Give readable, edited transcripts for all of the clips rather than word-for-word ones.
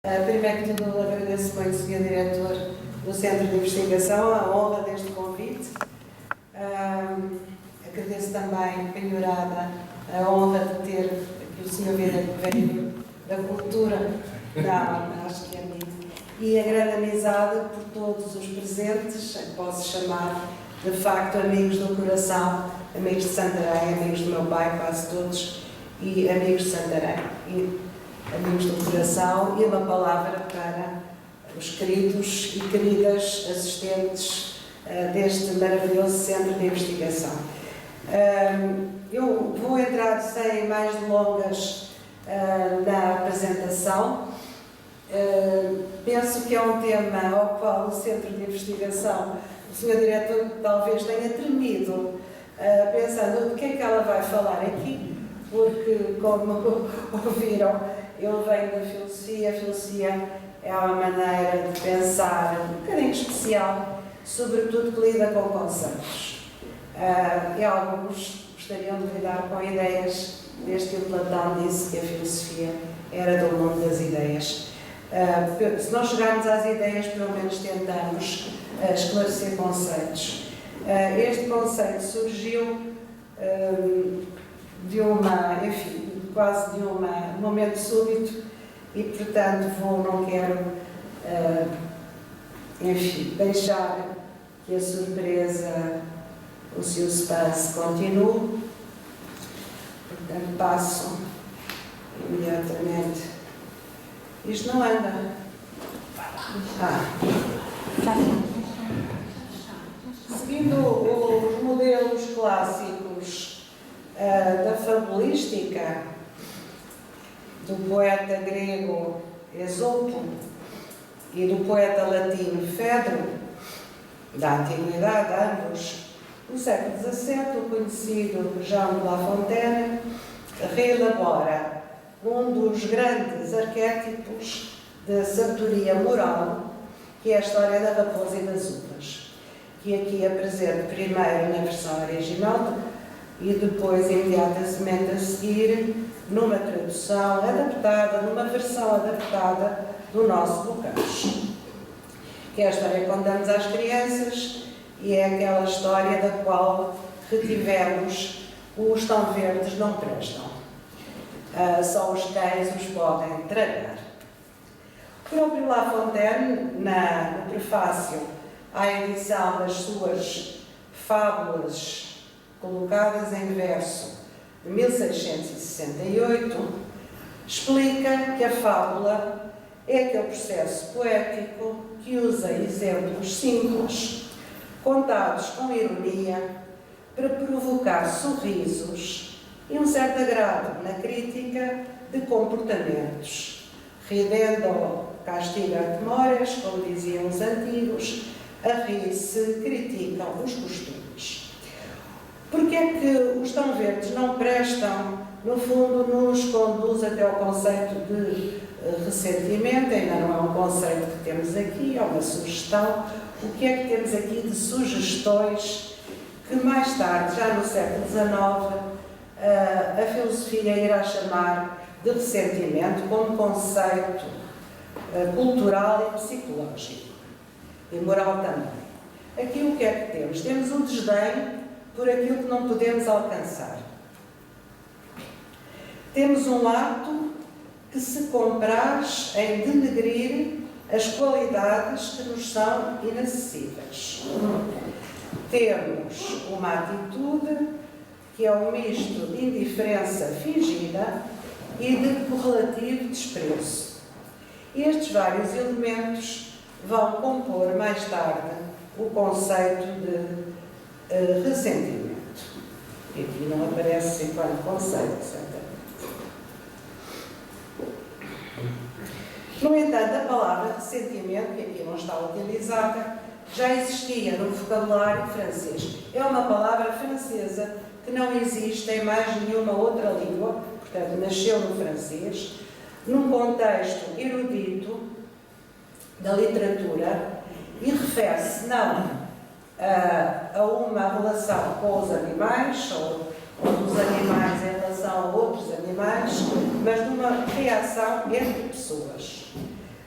Primeiro que tudo, agradeço muito, Sr. Diretor do Centro de Investigação, a honra deste convite. Agradeço também, penhorada, a honra de ter aqui o Sr. Vereador da Cultura, acho que é mim, e a grande amizade por todos os presentes, que posso chamar, de facto, amigos do coração, amigos de Santarém, amigos do meu pai, quase todos, e amigos de Santarém. Amigos do coração, e uma palavra para os queridos e queridas assistentes deste maravilhoso Centro de Investigação. Eu vou entrar sem mais delongas na apresentação. Penso que é um tema ao qual o Centro de Investigação, o Sr. Diretor talvez tenha tremido, pensando o que é que ela vai falar aqui, porque, como ouviram, eu venho da filosofia. A filosofia é uma maneira de pensar um bocadinho especial, sobretudo que lida com conceitos. E alguns gostariam de lidar com ideias, desde que o Platão disse que a filosofia era do mundo das ideias. Se não chegarmos às ideias, pelo menos tentamos esclarecer conceitos. Este conceito surgiu de quase de um momento súbito e, portanto, não quero, deixar que a surpresa, o suspense continue. Portanto, passo imediatamente. Isto não anda. Seguindo os modelos clássicos da fabulística, do poeta grego Esopo e do poeta latino Fedro, da antiguidade, ambos, no século XVII, o conhecido Jean de La Fontaine reelabora um dos grandes arquétipos de sabedoria moral, que é a história da raposa e das uvas, que aqui apresento primeiro na versão original e depois, imediatamente a seguir, numa tradução adaptada, numa versão adaptada do nosso Bocage, que é a história que contamos às crianças e é aquela história da qual retivemos os tão verdes não prestam. Só os cães os podem tragar. O próprio La Fontaine, no prefácio à edição das suas fábulas colocadas em verso de 1668, explica que a fábula é aquele processo poético que usa exemplos simples, contados com ironia, para provocar sorrisos e um certo agrado na crítica de comportamentos. Ridendo castiga temores, como diziam os antigos, a rir se criticam os costumes. Porque é que os tão verdes não prestam, no fundo, nos conduz até ao conceito de ressentimento. Ainda não é um conceito que temos aqui, é uma sugestão. O que é que temos aqui de sugestões que mais tarde, já no século XIX, a filosofia irá chamar de ressentimento como conceito cultural e psicológico, e moral também. Aqui o que é que temos? Temos um desdém por aquilo que não podemos alcançar. Temos um ato que se compraz em denegrir as qualidades que nos são inacessíveis. Temos uma atitude que é um misto de indiferença fingida e de correlativo desprezo. Estes vários elementos vão compor mais tarde o conceito de ressentimento. E aqui não aparece enquanto conceito, certamente. No entanto, a palavra ressentimento, que aqui não está utilizada, já existia no vocabulário francês. É uma palavra francesa que não existe em mais nenhuma outra língua, portanto, nasceu no francês, num contexto erudito da literatura e refere-se não a uma relação com os animais, ou dos animais em relação a outros animais, mas de uma reação entre pessoas.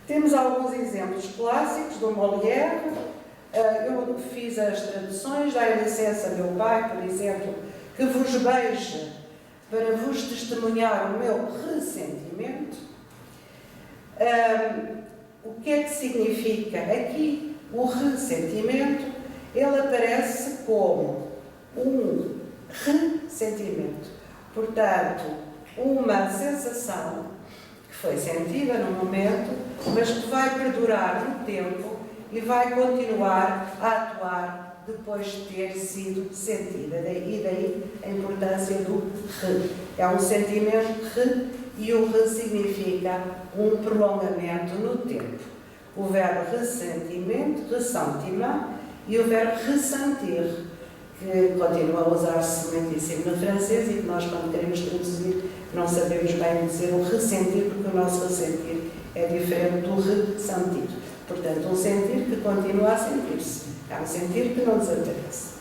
Temos alguns exemplos clássicos do Molière. Eu fiz as traduções, dai licença, meu pai, por exemplo, que vos beije para vos testemunhar o meu ressentimento. O que é que significa? Aqui, o ressentimento, ele aparece como um ressentimento. Portanto, uma sensação que foi sentida no momento, mas que vai perdurar no tempo e vai continuar a atuar depois de ter sido sentida. E daí a importância do re. É um sentimento re, e o re significa um prolongamento no tempo. O verbo ressentimento, ressentiment, e o verbo ressentir, que continua a usar-se muitíssimo no francês e que nós, quando queremos traduzir, não sabemos bem dizer o ressentir, porque o nosso ressentir é diferente do ressentir. Portanto, um sentir que continua a sentir-se. É um sentir que não desaparece.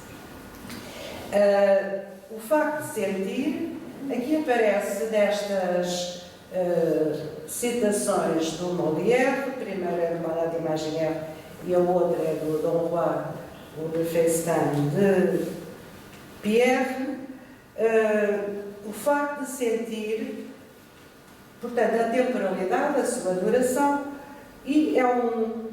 O facto de sentir, aqui aparece destas citações do Molière. A primeira é do Malade Imaginaire e a outra é do Don Juan, o Festin de Pierre. O facto de sentir, portanto, a temporalidade, a sua duração, e é um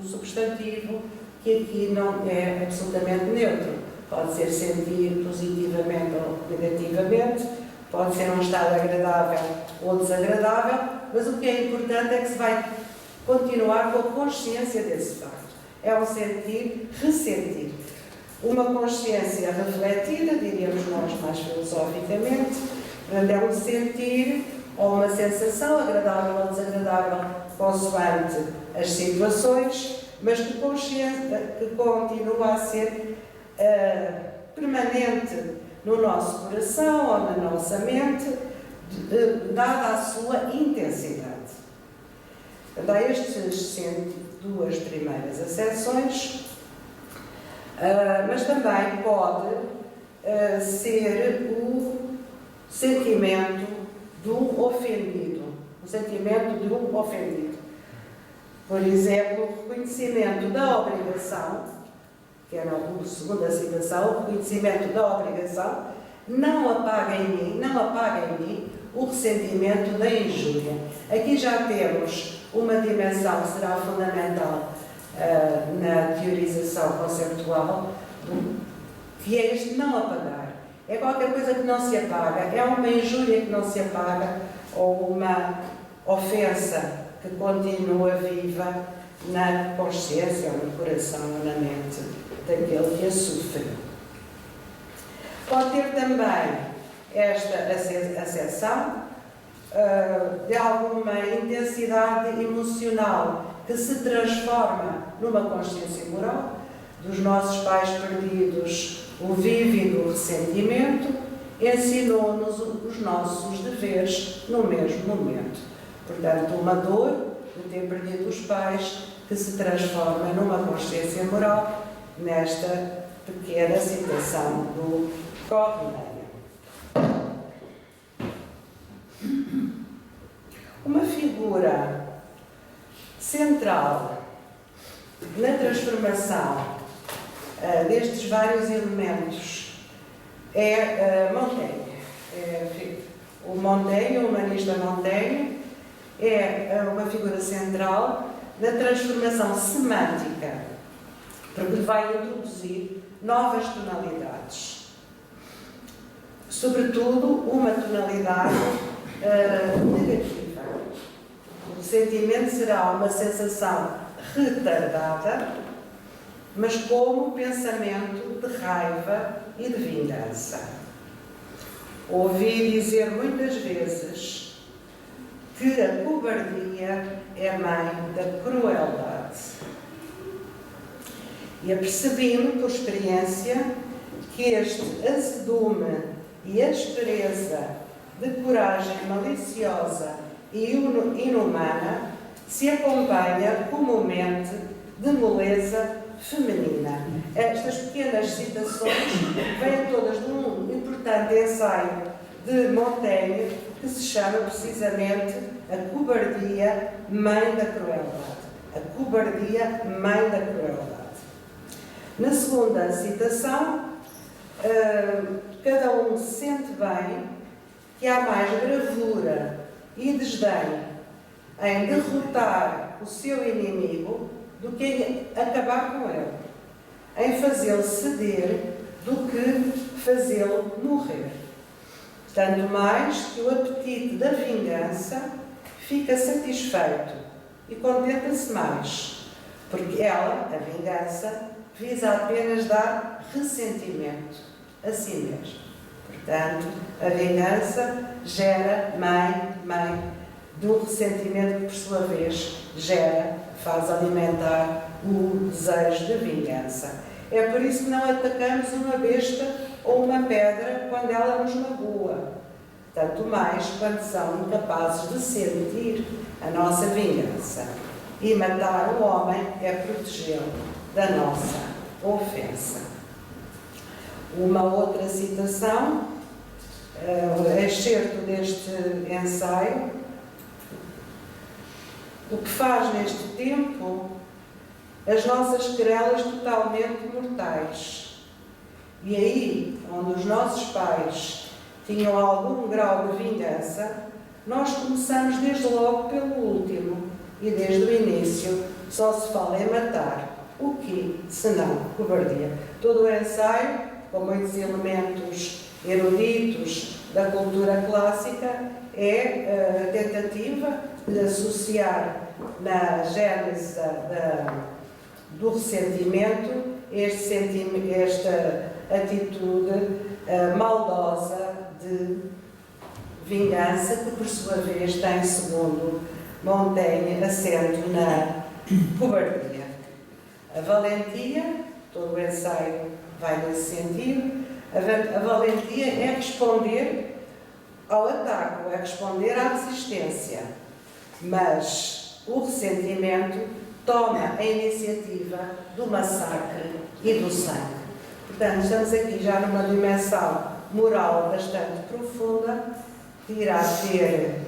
substantivo que aqui não é absolutamente neutro. Pode ser sentir positivamente ou negativamente, pode ser um estado agradável ou desagradável, mas o que é importante é que se vai continuar com a consciência desse facto. É um sentir, ressentir. Uma consciência refletida, diríamos nós mais filosoficamente, é um sentir ou uma sensação agradável ou desagradável consoante as situações, mas que continua a ser permanente no nosso coração ou na nossa mente, dada a sua intensidade. Portanto, há estas duas primeiras acessões, mas também pode ser o sentimento do ofendido. O sentimento do ofendido. Por exemplo, o reconhecimento da obrigação, que é a segunda citação, o reconhecimento da obrigação não apaga em mim o ressentimento da injúria. Aqui já temos uma dimensão que será fundamental na teorização conceptual, que é este não apagar. É qualquer coisa que não se apaga, é uma injúria que não se apaga, ou uma ofensa que continua viva na consciência, ou no coração, ou na mente daquele que a sofre. Pode ter também esta acessão de alguma intensidade emocional que se transforma numa consciência moral, dos nossos pais perdidos, o vívido ressentimento ensinou-nos os nossos deveres no mesmo momento. Portanto, uma dor de ter perdido os pais que se transforma numa consciência moral nesta pequena citação do Corneille. Uma figura central na transformação destes vários elementos é Montaigne. O Montaigne, o humanista Montaigne, é uma figura central na transformação semântica, porque vai introduzir novas tonalidades. Sobretudo, uma tonalidade negativa. O sentimento será uma sensação retardada, mas como pensamento de raiva e de vingança. Ouvi dizer muitas vezes que a cobardia é mãe da crueldade. E apercebi-me, por experiência, que este azedume e aspereza de coragem maliciosa e inumana se acompanha comumente de moleza feminina. Estas pequenas citações vêm todas de um importante ensaio de Montaigne que se chama precisamente a cobardia mãe da crueldade. A cobardia mãe da crueldade. Na segunda citação, cada um sente bem que há mais bravura e desdém em derrotar o seu inimigo do que em acabar com ele, em fazê-lo ceder do que fazê-lo morrer. Tanto mais que o apetite da vingança fica satisfeito e contenta-se mais, porque ela, a vingança, visa apenas dar ressentimento a si mesmo. Portanto, a vingança gera mãe do ressentimento que, por sua vez, faz alimentar o desejo de vingança. É por isso que não atacamos uma besta ou uma pedra quando ela nos magoa, tanto mais quando são incapazes de sentir a nossa vingança. E matar o homem é protegê-lo da nossa ofensa. Uma outra citação, excerto deste ensaio: o que faz neste tempo as nossas querelas totalmente mortais. E aí, onde os nossos pais tinham algum grau de vingança, nós começamos desde logo pelo último, e desde o início só se fala em matar. O que, senão cobardia? Todo o ensaio, com muitos elementos eruditos da cultura clássica, é a tentativa de associar na gênese do ressentimento esta atitude maldosa de vingança, que por sua vez tem, segundo Montaigne, assento na cobardia. A valentia, todo o ensaio vai nesse sentido, a valentia é responder ao ataque, é responder à resistência, mas o ressentimento toma a iniciativa do massacre e do sangue. Portanto, estamos aqui já numa dimensão moral bastante profunda, que irá ter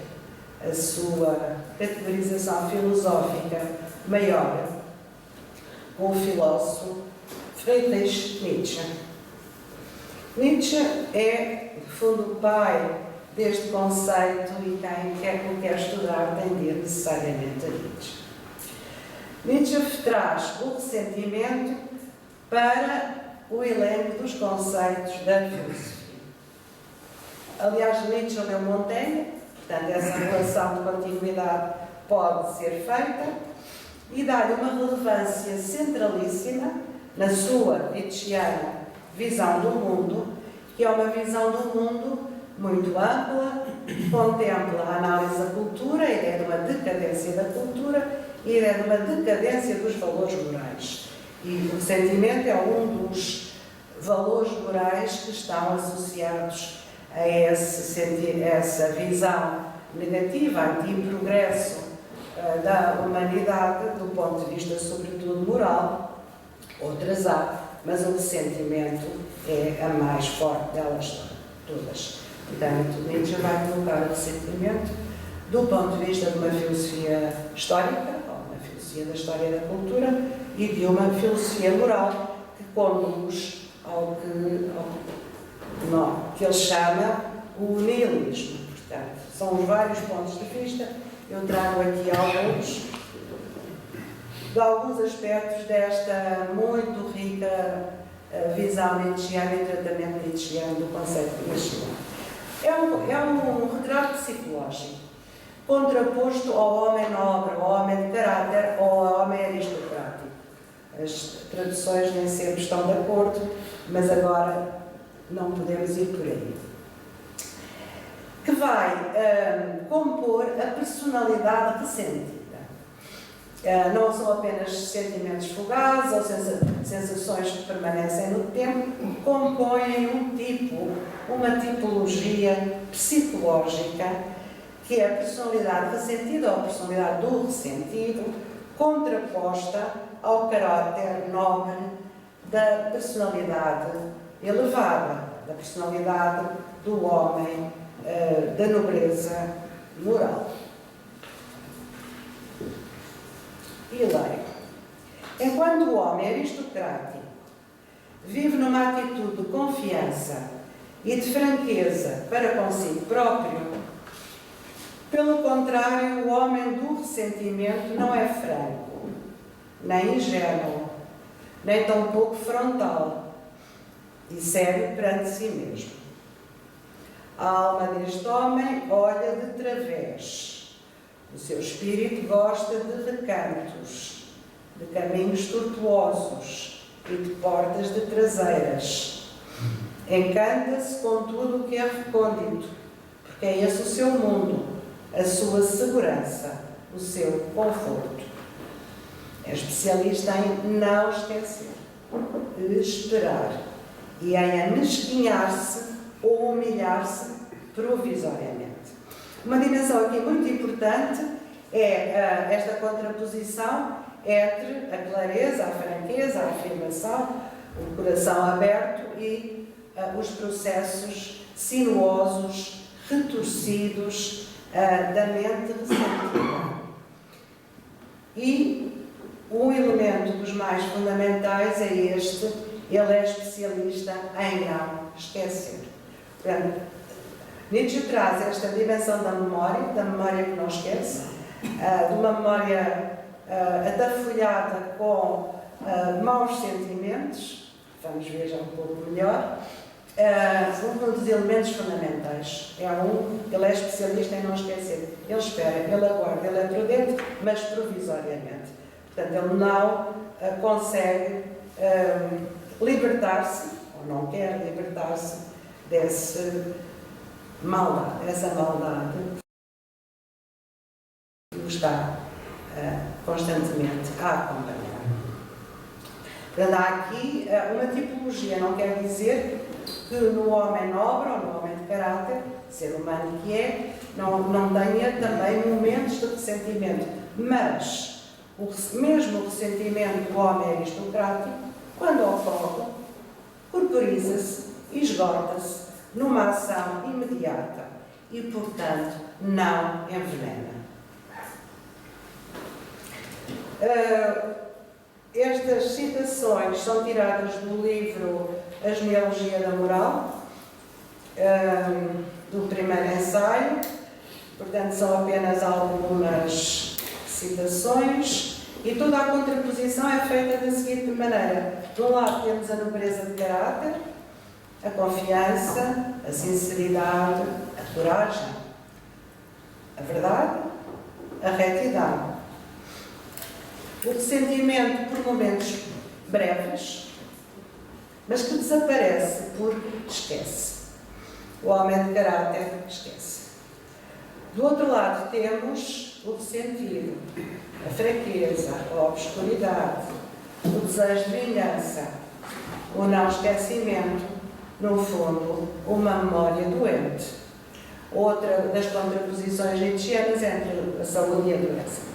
a sua categorização filosófica maior com o filósofo Friedrich Nietzsche. Nietzsche é, no fundo, o pai deste conceito, e quem quer estudar tem de ir necessariamente a Nietzsche. Nietzsche traz o ressentimento para o elenco dos conceitos da filosofia. Aliás, Nietzsche leu Montaigne, portanto, essa relação de continuidade pode ser feita, e dá-lhe uma relevância centralíssima na sua nietzschiana visão do mundo, que é uma visão do mundo muito ampla, que contempla a análise da cultura, a ideia de uma decadência da cultura e a ideia de uma decadência dos valores morais. E o ressentimento é um dos valores morais que estão associados a essa visão negativa, anti-progresso da humanidade, do ponto de vista, sobretudo, moral. Outras há, mas o ressentimento é a mais forte delas todas. Portanto, Nietzsche vai colocar o ressentimento do ponto de vista de uma filosofia histórica, ou uma filosofia da história da cultura, e de uma filosofia moral que conduz ao que ele chama o nihilismo. Portanto, são os vários pontos de vista. Eu trago aqui alguns de alguns aspectos desta muito rica visão nietzschiana e tratamento nietzschiano do conceito nietzschiano. É um retrato psicológico, contraposto ao homem nobre, ao homem de caráter ou ao homem aristocrático. As traduções nem sempre estão de acordo, mas agora não podemos ir por aí. Que vai compor a personalidade ressentida. Não são apenas sentimentos fugazes ou sensações que permanecem no tempo, compõem uma tipologia psicológica, que é a personalidade ressentida ou a personalidade do ressentido, contraposta ao caráter nobre da personalidade elevada, da personalidade do homem da nobreza moral. E leio. Enquanto o homem aristocrático vive numa atitude de confiança e de franqueza para consigo próprio, pelo contrário, o homem do ressentimento não é franco, nem ingênuo, nem tampouco frontal e sério perante si mesmo. A alma deste homem olha de través. O seu espírito gosta de recantos, de caminhos tortuosos e de portas de traseiras. Encanta-se com tudo o que é recôndito, porque é esse o seu mundo, a sua segurança, o seu conforto. É especialista em não esquecer, esperar e em amesquinhar-se ou humilhar-se provisoriamente. Uma dimensão aqui muito importante é esta contraposição entre a clareza, a franqueza, a afirmação, o coração aberto e os processos sinuosos, retorcidos da mente ressentida. E um elemento dos mais fundamentais é este: ele é especialista em não esquecer. Portanto, Nietzsche traz esta dimensão da memória que não esquece, de uma memória atafolhada com maus sentimentos, vamos ver já um pouco melhor, um dos elementos fundamentais. Ele é especialista em não esquecer. Ele espera, ele aguarda, ele é prudente, mas provisoriamente. Portanto, ele não consegue libertar-se, ou não quer libertar-se dessa maldade que o está constantemente a acompanhar. Portanto, há aqui uma tipologia, não quer dizer que no homem nobre ou no homem de caráter, ser humano que é, não tenha também momentos de ressentimento, mas mesmo o ressentimento do homem aristocrático, quando ocorre, corporiza-se e esgota-se numa ação imediata e, portanto, não envenena. Estas citações são tiradas do livro A Genealogia da Moral, do primeiro ensaio, portanto são apenas algumas citações, e toda a contraposição é feita da seguinte maneira: de um lado temos a nobreza de caráter, a confiança, a sinceridade, a coragem, a verdade, a retidão. O ressentimento por momentos breves, mas que desaparece porque esquece. O homem de caráter esquece. Do outro lado temos o ressentido, a fraqueza, a obscuridade, o desejo de vingança, o não esquecimento, no fundo, uma memória doente. Outra das contraposições nietzschianas entre a saúde e a doença.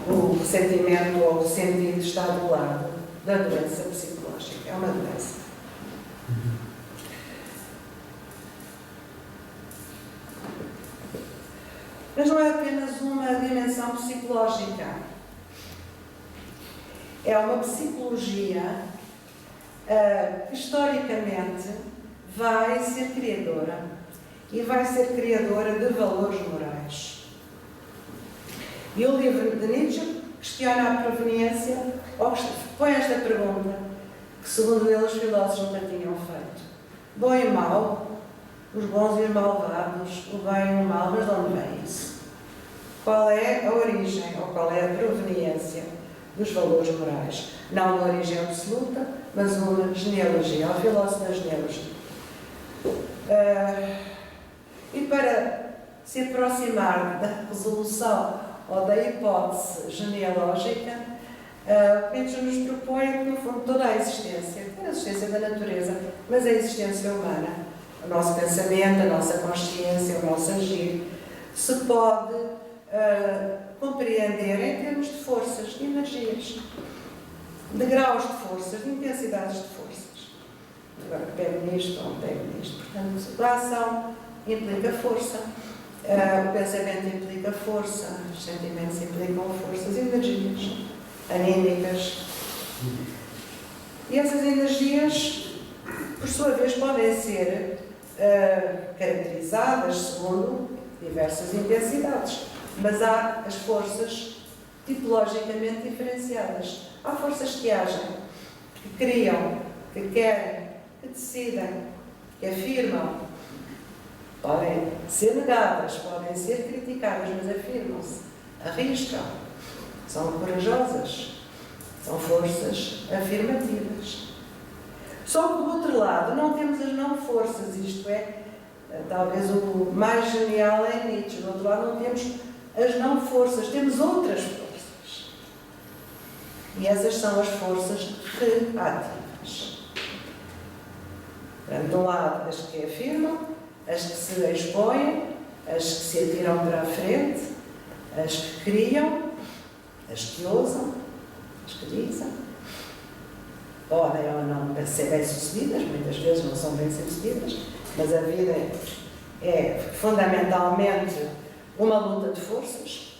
O ressentimento ou o sentido está do lado da doença psicológica. É uma doença. Mas não é apenas uma dimensão psicológica. É uma psicologia que, historicamente, vai ser criadora. E vai ser criadora de valores morais. E o livro de Nietzsche questiona a proveniência, ou põe esta pergunta, que segundo ele os filósofos nunca tinham feito. Bom e mau, os bons e os malvados, o bem e o mal, mas de onde vem isso? Qual é a origem, ou qual é a proveniência dos valores morais? Não uma origem absoluta, mas uma genealogia, o filósofo da genealogia. E para se aproximar da resolução ou da hipótese genealógica, Nietzsche nos propõe que, no fundo, toda a existência da natureza, mas a existência humana, o nosso pensamento, a nossa consciência, o nosso agir, se pode compreender em termos de forças, de energias, de graus de forças, de intensidades de forças. Agora pego nisto ou pego nisto. Portanto, a ação implica força, o pensamento implica força, os sentimentos implicam forças, energias anímicas. E essas energias, por sua vez, podem ser caracterizadas segundo diversas intensidades, mas há as forças tipologicamente diferenciadas. Há forças que agem, que criam, que querem, que decidem, que afirmam. Podem ser negadas, podem ser criticadas, mas afirmam-se, arriscam, são corajosas, são forças afirmativas. Só que do outro lado não temos as não-forças, isto é, talvez o mais genial é Nietzsche. Do outro lado não temos as não-forças, temos outras forças. E essas são as forças reativas. De um lado, as que afirmam, as que se expõem, as que se atiram para a frente, as que criam, as que ousam, as que dizem. Podem ou não ser bem-sucedidas, muitas vezes não são bem-sucedidas, mas a vida é fundamentalmente uma luta de forças.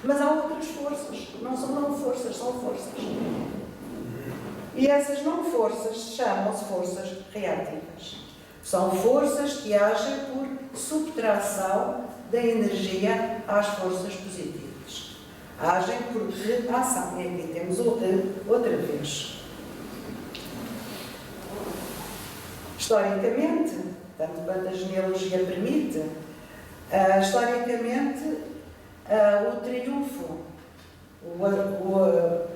Mas há outras forças, não são não-forças, são forças. E essas não-forças chamam-se forças reativas. São forças que agem por subtração da energia às forças positivas. Agem por reação. E aqui temos outra vez. Historicamente, tanto quanto a genealogia permite, historicamente, o triunfo,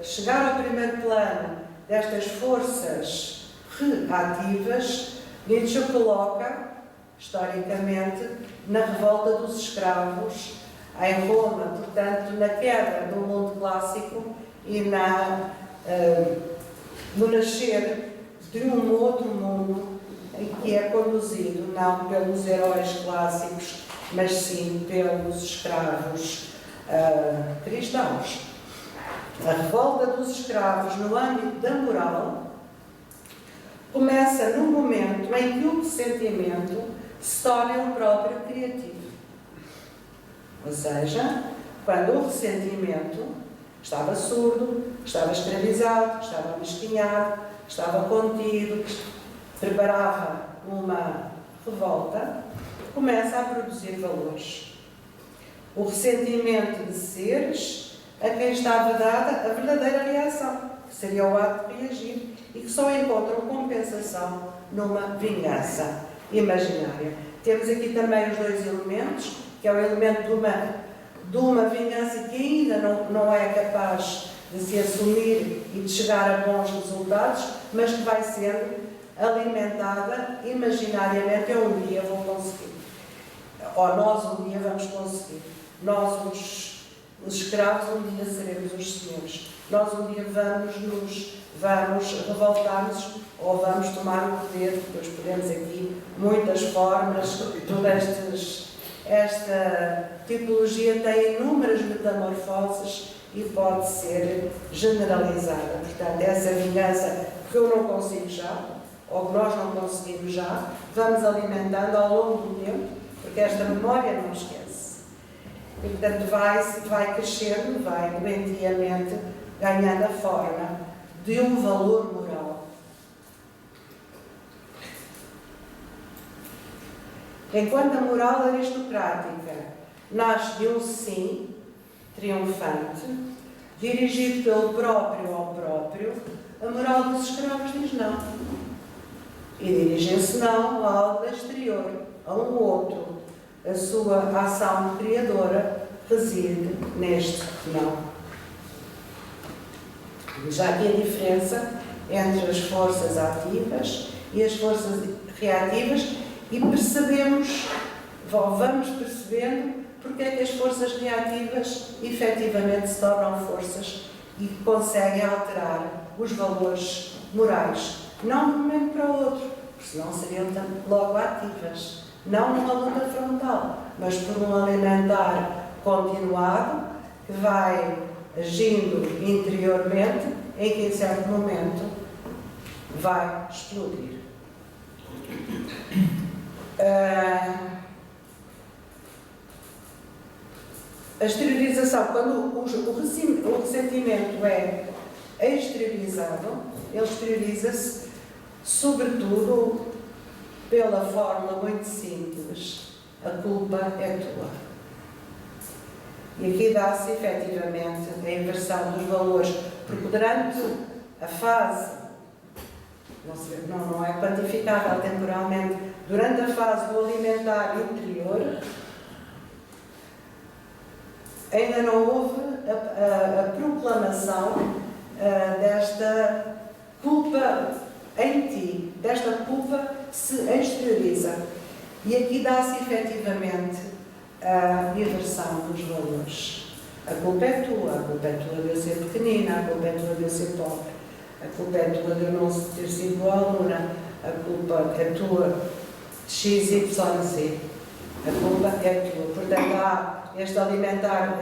chegar ao primeiro plano destas forças reativas, Nietzsche coloca, historicamente, na revolta dos escravos em Roma, portanto, na queda do mundo clássico e no nascer de um outro mundo em que é conduzido não pelos heróis clássicos, mas sim pelos escravos cristãos. A revolta dos escravos no âmbito da moral começa no momento em que o ressentimento se torna ele próprio criativo. Ou seja, quando o ressentimento estava surdo, estava escravizado, estava mesquinhado, estava contido, preparava uma revolta, começa a produzir valores. O ressentimento de seres a quem estava dada a verdadeira reação, que seria o ato de reagir, e que só encontram compensação numa vingança imaginária. Temos aqui também os dois elementos, que é o elemento de uma vingança que ainda não é capaz de se assumir e de chegar a bons resultados, mas que vai sendo alimentada imaginariamente. Eu um dia vou conseguir. Ou nós um dia vamos conseguir. Nós, os escravos, um dia seremos os senhores. Nós um dia vamos revoltar-nos ou vamos tomar o poder. Depois podemos aqui muitas formas, esta tipologia tem inúmeras metamorfoses e pode ser generalizada. Portanto, essa vingança que eu não consigo já, ou que nós não conseguimos já, vamos alimentando ao longo do tempo, porque esta memória não esquece. E, portanto, vai crescendo, vai doentiamente ganhando a forma de um valor moral. Enquanto a moral aristocrática nasce de um sim triunfante, dirigido pelo próprio ao próprio, a moral dos escravos diz não. E dirigem-se não a algo exterior, a um outro. A sua ação criadora reside neste não. Já aqui a diferença entre as forças ativas e as forças reativas, e percebemos, vamos percebendo, porque é que as forças reativas efetivamente se tornam forças e conseguem alterar os valores morais, não de um momento para o outro, porque senão seriam logo ativas, não numa luta frontal, mas por um alimentar continuado que vai agindo interiormente, em que em certo momento vai explodir. A exteriorização, quando o ressentimento é exteriorizado, ele exterioriza-se sobretudo pela fórmula muito simples: a culpa é tua. E aqui dá-se efetivamente a inversão dos valores, porque durante a fase, não é quantificável temporalmente, durante a fase do alimentar interior, ainda não houve a proclamação desta culpa em ti, desta culpa se exterioriza. E aqui dá-se efetivamente a inversão dos valores. A culpa é tua de eu ser pequenina, a culpa é tua de eu ser pobre, a culpa é tua de eu não ter sido boa aluna, a culpa é tua de X, Y, Z. A culpa é tua. Portanto, há este alimentar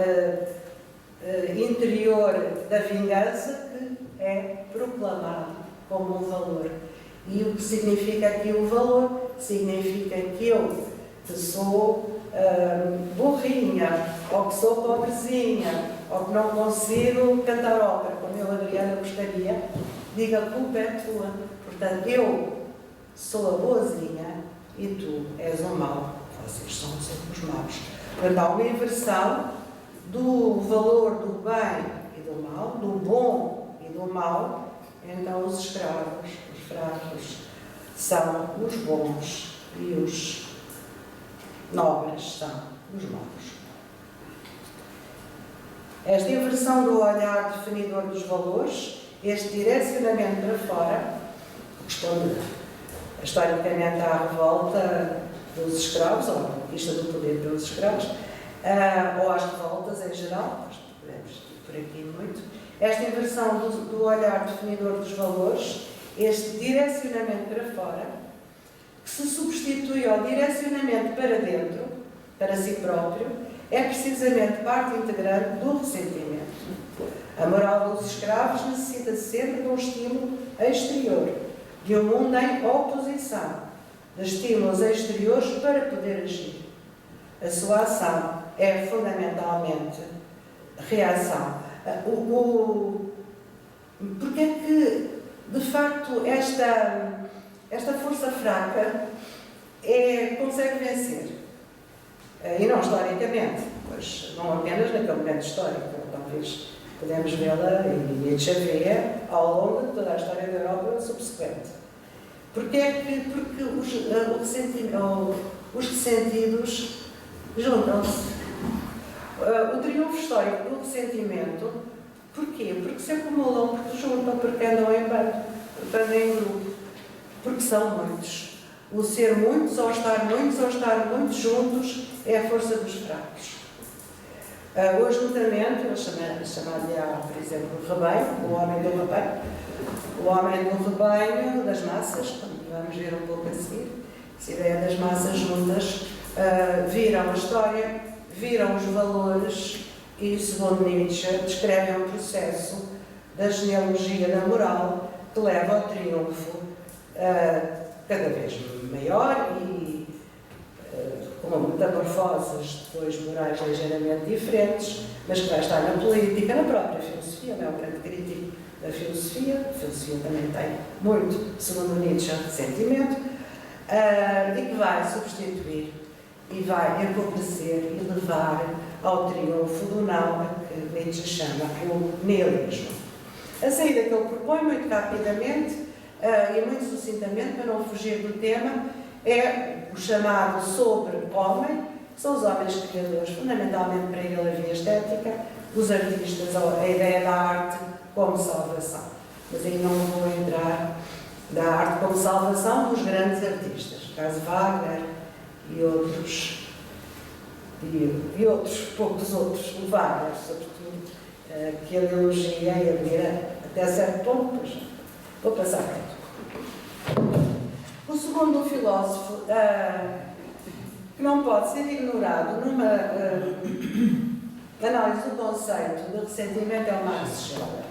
interior da vingança que é proclamado como um valor. E o que significa aqui o valor? Significa que eu, que sou burrinha, ou que sou pobrezinha, ou que não consigo cantar ópera, como eu, Adriana, gostaria, diga: a culpa é tua. Portanto, eu sou a boazinha e tu és o mau. Vocês são sempre os maus. Portanto, há uma inversão do valor do bem e do mal, do bom e do mau. Então, os escravos, os fracos, são os bons e os nobres são os maus. Esta inversão do olhar definidor dos valores, este direcionamento para fora, corresponde historicamente à revolta dos escravos, ou à conquista do poder pelos escravos, ou às revoltas em geral, nós podemos ir por aqui muito. Esta inversão do olhar definidor dos valores, este direcionamento para fora, que se substitui ao direcionamento para dentro, para si próprio, é precisamente parte integrante do ressentimento. A moral dos escravos necessita sempre de um estímulo exterior, de um mundo em oposição, de estímulos exteriores para poder agir. A sua ação é fundamentalmente reação. Porque é que, de facto, esta força fraca consegue vencer? E não historicamente, pois não apenas naquele momento histórico, talvez podemos vê-la em Nietzsche vê ao longo de toda a história da Europa subsequente. Porque os ressentidos juntam-se. O triunfo histórico do ressentimento, porquê? Porque se acumulam, porque juntam, porque andam em bando, porque andam em grupo, porque são muitos. O ser muitos, ou estar muitos juntos, é a força dos fracos. O ajuntamento, eu chamar-lhe, por exemplo, o rebanho, o homem do rebanho. O homem do rebanho, das massas, como vamos ver um pouco a seguir, essa ideia das massas juntas, viram a história, viram os valores e, segundo Nietzsche, descrevem um processo da genealogia da moral que leva ao triunfo cada vez maior e com metamorfoses depois morais ligeiramente diferentes, mas que vai estar na política, na própria filosofia, não é um grande crítico da filosofia. A filosofia também tem muito, segundo Nietzsche, ressentimento, e que vai substituir e vai empobrecer e levar ao triunfo do não, que Nietzsche chama o nihilismo. A saída que ele propõe, muito rapidamente e muito sucintamente, para não fugir do tema, é o chamado sobre-homem, que são os homens criadores. Fundamentalmente para ele havia estética, os artistas, a ideia da arte como salvação. Mas aí não vou entrar da arte como salvação dos grandes artistas, caso Wagner e outros, poucos outros, o Wagner, sobretudo, que ele elogia e admira até certo ponto, pois vou passar tanto. O segundo filósofo, que não pode ser ignorado numa análise do conceito de ressentimento, é o Max Scheler.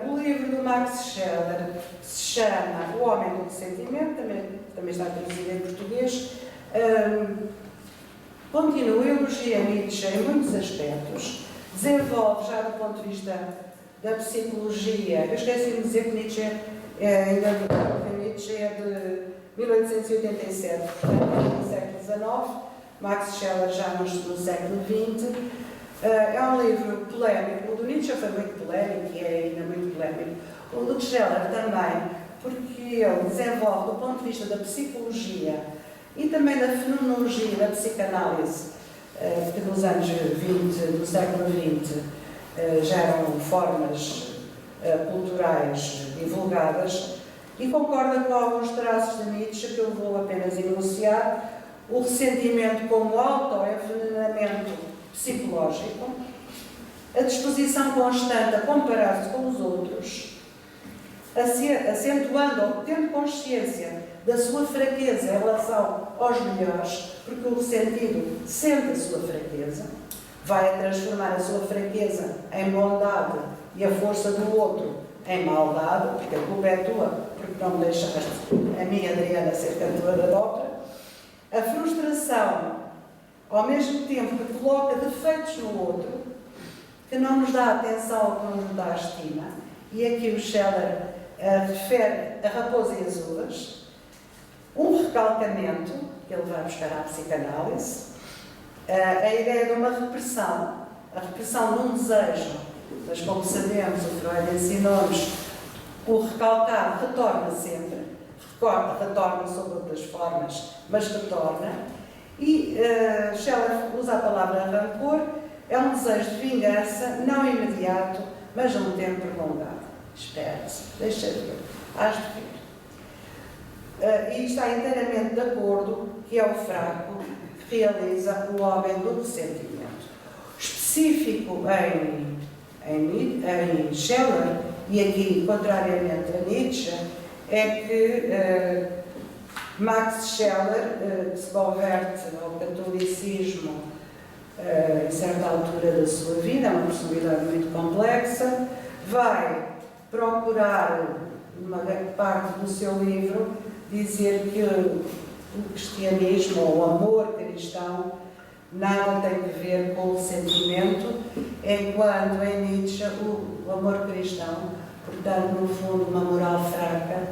O livro do Max Scheler se chama O Homem do Ressentimento, também está traduzido em português. Continua a elogia Nietzsche em muitos aspectos, desenvolve já do ponto de vista da psicologia. Eu esqueci de dizer que Nietzsche é de 1887, portanto, no século XIX, Max Scheler já no século XX. É um livro polémico. O do Nietzsche foi muito polémico e é ainda muito polémico. O do Scheler também, porque ele desenvolve, do ponto de vista da psicologia e também da fenomenologia da psicanálise, que nos anos 20, do século XX, já eram formas culturais divulgadas, e concorda com alguns traços de Nietzsche que eu vou apenas enunciar: o ressentimento como autoenvenenamento psicológico, a disposição constante a comparar-se com os outros, acentuando ou tendo consciência da sua fraqueza em relação aos melhores, porque o ressentido sente a sua fraqueza, vai transformar a sua fraqueza em bondade e a força do outro em maldade, porque a culpa é tua, porque não me deixaste a minha Adriana ser cantora de ópera. A frustração, ao mesmo tempo que coloca defeitos no outro, que não nos dá atenção ou que não nos dá estima, e aqui o Scheler refere a Raposa e as Uvas, um recalcamento, que ele vai buscar à psicanálise, a ideia de uma repressão, a repressão de um desejo, mas como sabemos, o Freud ensinou-nos, o recalcar retorna sempre, retorna sob outras formas, mas retorna. E Scheler usa a palavra rancor, é um desejo de vingança, não imediato, mas a um tempo prolongado. Espera-se, deixa ver, hás de ver. E está inteiramente de acordo que é o fraco que realiza o homem do ressentimento. Específico em Scheler, e aqui, contrariamente a Nietzsche, é que Max Scheler se converte ao catolicismo em certa altura da sua vida, é uma personalidade muito complexa, vai procurar, numa parte do seu livro, dizer que o cristianismo, ou o amor cristão, nada tem a ver com o sentimento, enquanto em Nietzsche o amor cristão, portanto, no fundo, uma moral fraca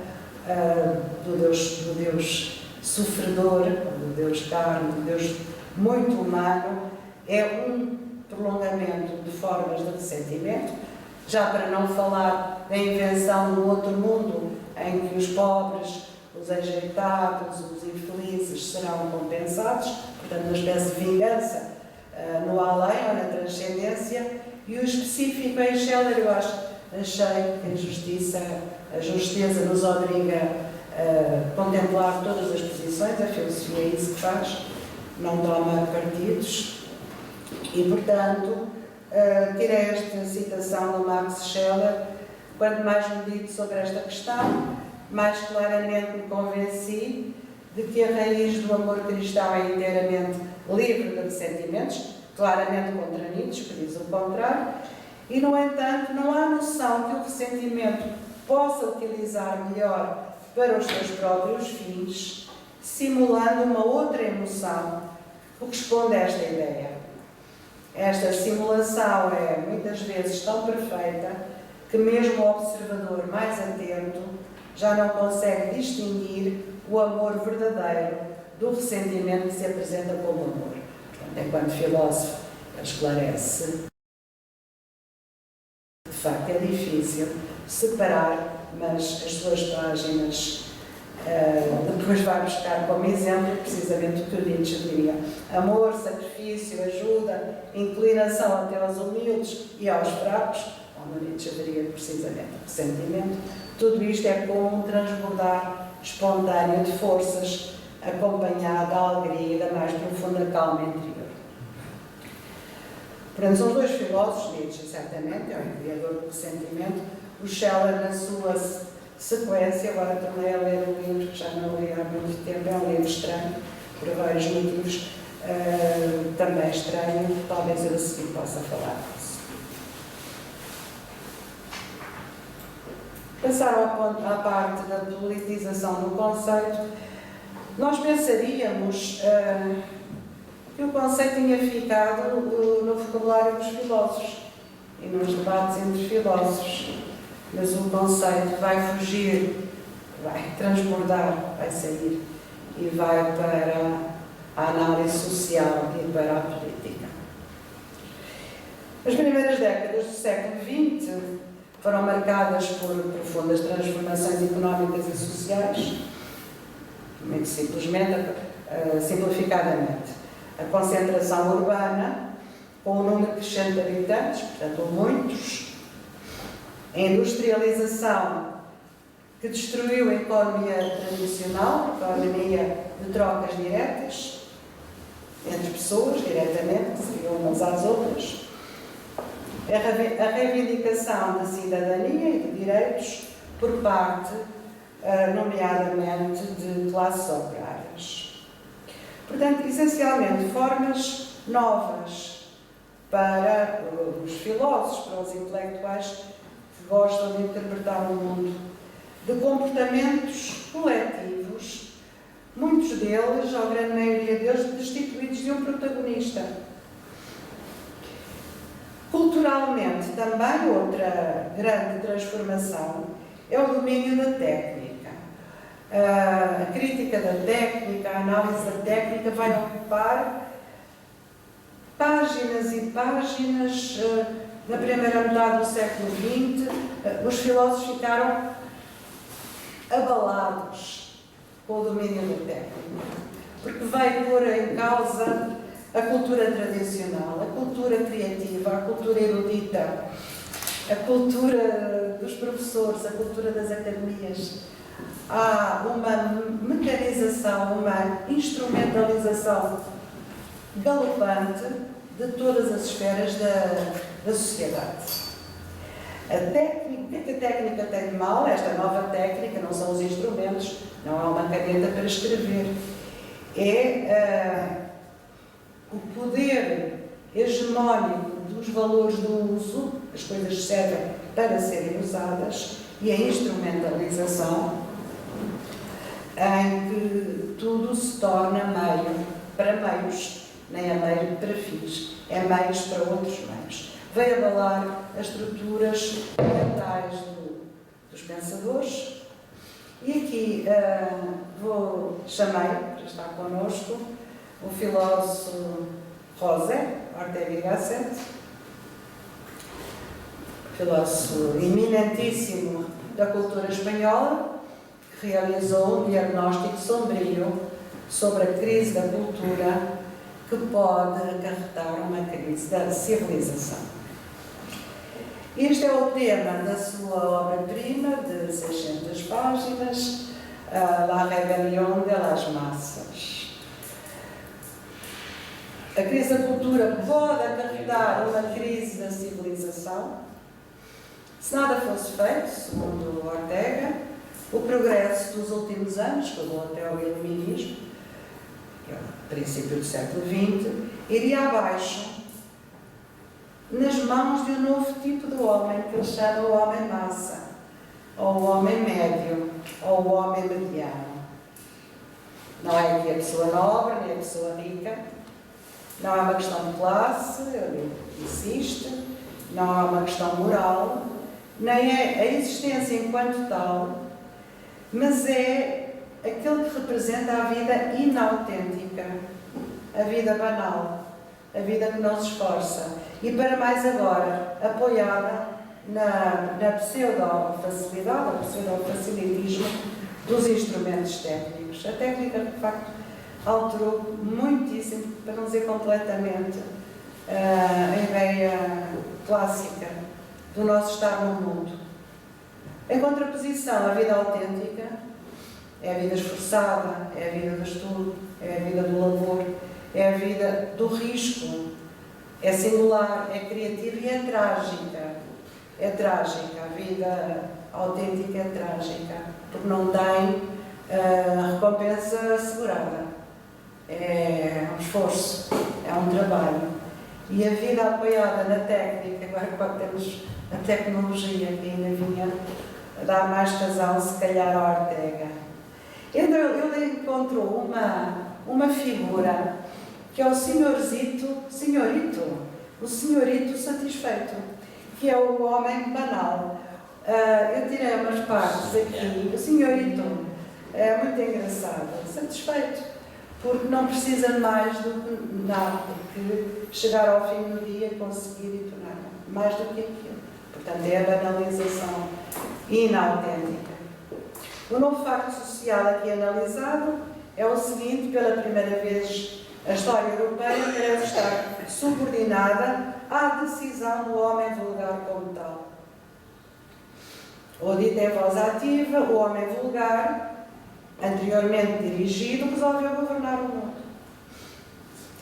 do Deus sofredor, do Deus carne, do Deus muito humano, é um prolongamento de formas de ressentimento, já para não falar da invenção de um outro mundo em que os pobres, os ajeitados, os infelizes serão compensados, portanto, uma espécie de vingança no além ou na transcendência. E o específico em Scheler, eu achei que a justeza nos obriga a contemplar todas as posições, a filosofia é isso que faz, não toma partidos, e, portanto, tirei esta citação do Max Scheler. Quanto mais medito sobre esta questão, mais claramente me convenci de que a raiz do amor cristão é inteiramente livre de ressentimentos, claramente contra Nietzsche, que diz o contrário, e, no entanto, não há noção que o ressentimento possa utilizar melhor para os seus próprios fins, simulando uma outra emoção que corresponde a esta ideia. Esta simulação é, muitas vezes, tão perfeita que mesmo o observador mais atento já não consegue distinguir o amor verdadeiro do ressentimento que se apresenta como amor. Portanto, enquanto filósofo, ele esclarece. De facto, é difícil separar, mas as suas páginas depois vai buscar como exemplo precisamente o que o Nietzsche diria: amor, sacrifício, ajuda, inclinação até aos humildes e aos fracos, como Nietzsche diria precisamente o ressentimento. Tudo isto é como um transbordar espontâneo de forças, acompanhado da alegria e da mais profunda calma interior. Portanto, são os dois filósofos, Nietzsche certamente, é o criador do ressentimento, o Scheler na sua sequência. Agora tornei a ler um livro que já não li há muito tempo, é um livro estranho, por vários motivos, também estranho, talvez eu a seguir possa falar disso. Passar à parte da politização do conceito, nós pensaríamos que o conceito tinha ficado no vocabulário dos filósofos e nos debates entre filósofos, mas o conceito vai fugir, vai transbordar, vai sair e vai para a análise social e para a política. As primeiras décadas do século XX foram marcadas por profundas transformações económicas e sociais, muito simplesmente, simplificadamente. A concentração urbana, com um número crescente de habitantes, portanto, muitos, a industrialização que destruiu a economia tradicional, a economia de trocas diretas, entre pessoas, diretamente, que seriam umas às outras, a reivindicação da cidadania e de direitos por parte, nomeadamente, de classes operárias. Portanto, essencialmente, formas novas para os filósofos, para os intelectuais que gostam de interpretar o mundo, de comportamentos coletivos, muitos deles, ou a grande maioria deles, destituídos de um protagonista. Culturalmente, também outra grande transformação é o domínio da técnica. A crítica da técnica, a análise da técnica vai ocupar páginas e páginas. Na primeira metade do século XX, os filósofos ficaram abalados com o domínio da técnica, porque vai pôr em causa a cultura tradicional, a cultura criativa, a cultura erudita, a cultura dos professores, a cultura das academias. Há uma mecanização, uma instrumentalização galopante de todas as esferas da sociedade. A técnica, o que a técnica tem de mal? Esta nova técnica não são os instrumentos, não é uma caneta para escrever. É o poder hegemónico dos valores do uso, as coisas servem para serem usadas, e a instrumentalização em que tudo se torna meio para meios, nem é meio para fins, é meios para outros meios. Veio abalar as estruturas mentais dos pensadores. E aqui chamei, para estar connosco, o filósofo José Ortega y Gasset, filósofo eminentíssimo da cultura espanhola, que realizou um diagnóstico sombrio sobre a crise da cultura que pode acarretar uma crise da civilização. Este é o tema da sua obra-prima, de 600 páginas, La Rebelión de las Massas. A crise da cultura pode acarretar uma crise da civilização. Se nada fosse feito, segundo Ortega, o progresso dos últimos anos, que levou até ao iluminismo, que é o princípio do século XX, iria abaixo nas mãos de um novo tipo de homem, que ele chama o homem massa, ou o homem médio, ou o homem mediano. Não é aqui a pessoa nobre, nem a pessoa rica, não é uma questão de classe, eu insisto, não é uma questão moral, nem é a existência enquanto tal, mas é aquele que representa a vida inautêntica, a vida banal, a vida que não se esforça. E para mais agora, apoiada na pseudo-facilidade, ou pseudo-facilitismo dos instrumentos técnicos. A técnica, de facto, alterou muitíssimo, para não dizer completamente, a ideia clássica do nosso estar no mundo. Em contraposição, a vida autêntica é a vida esforçada, é a vida do estudo, é a vida do labor, é a vida do risco, é singular, é criativa e é trágica. É trágica, a vida autêntica é trágica, porque não tem recompensa assegurada. É um esforço, é um trabalho. E a vida apoiada na técnica, agora quando temos a tecnologia que ainda vinha dá mais razão, se calhar, a Ortega. Ele encontrou uma figura que é o senhorito satisfeito, que é o homem banal. Eu tirei umas partes aqui, o senhorito é muito engraçado, satisfeito, porque não precisa mais do que nada, que chegar ao fim do dia e conseguir e tornar mais do que aquilo. Portanto, é a banalização inautêntica. O novo facto social aqui analisado é o seguinte: pela primeira vez, a história europeia parece estar subordinada à decisão do homem vulgar como tal. Ou dito em voz ativa, o homem vulgar, anteriormente dirigido, resolveu governar o mundo.